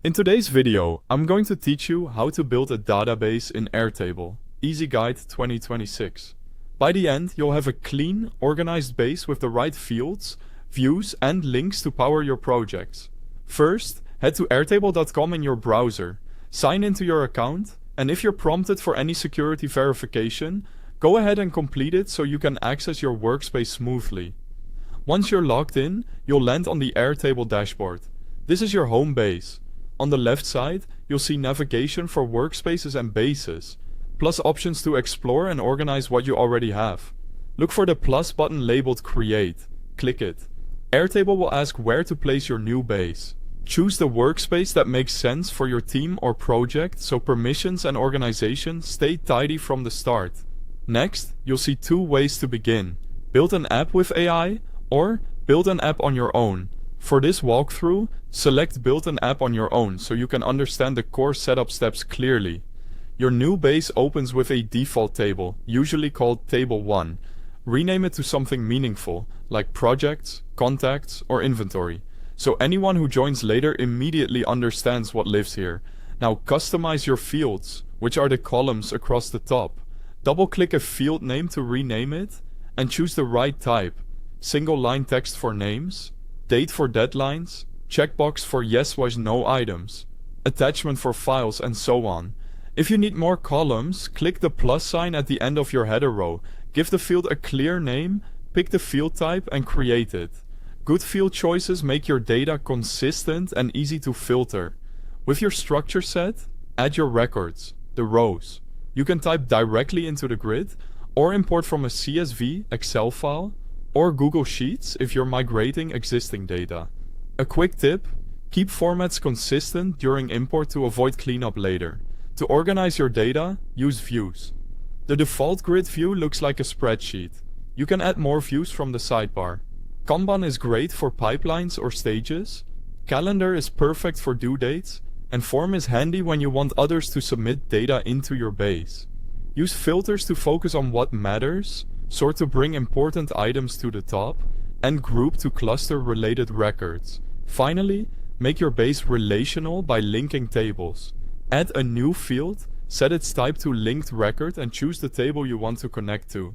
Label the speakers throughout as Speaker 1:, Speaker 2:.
Speaker 1: In today's video, I'm going to teach you how to build a database in Airtable. Easy Guide 2026. By the end, you'll have a clean, organized base with the right fields, views, and links to power your projects. First, head to airtable.com in your browser, sign into your account, and if you're prompted for any security verification, go ahead and complete it so you can access your workspace smoothly. Once you're logged in, you'll land on the Airtable dashboard. This is your home base. On the left side, you'll see navigation for workspaces and bases, plus options to explore and organize what you already have. Look for the plus button labeled Create. Click it. Airtable will ask where to place your new base. Choose the workspace that makes sense for your team or project so permissions and organization stay tidy from the start. Next, you'll see two ways to begin. Build an app with AI or build an app on your own. For this walkthrough, select Build an app on your own so you can understand the core setup steps clearly. Your new base opens with a default table, usually called Table 1. Rename it to something meaningful, like Projects, Contacts, or Inventory, so anyone who joins later immediately understands what lives here. Now customize your fields, which are the columns across the top. Double-click a field name to rename it, and choose the right type. Single-line text for names, date for deadlines, checkbox for yes/no items, attachment for files, and so on. If you need more columns, click the plus sign at the end of your header row, give the field a clear name, pick the field type, and create it. Good field choices make your data consistent and easy to filter. With your structure set, add your records, the rows. You can type directly into the grid, or import from a CSV, Excel file, or Google Sheets if you're migrating existing data. A quick tip: keep formats consistent during import to avoid cleanup later. To organize your data, use views. The default grid view looks like a spreadsheet. You can add more views from the sidebar. Kanban is great for pipelines or stages. Calendar is perfect for due dates, and Form is handy when you want others to submit data into your base. Use filters to focus on what matters, sort to bring important items to the top, and group to cluster related records. Finally, make your base relational by linking tables. Add a new field, set its type to linked record, and choose the table you want to connect to.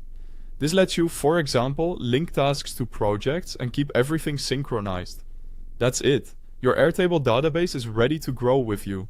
Speaker 1: This lets you, for example, link tasks to projects and keep everything synchronized. That's it. Your Airtable database is ready to grow with you.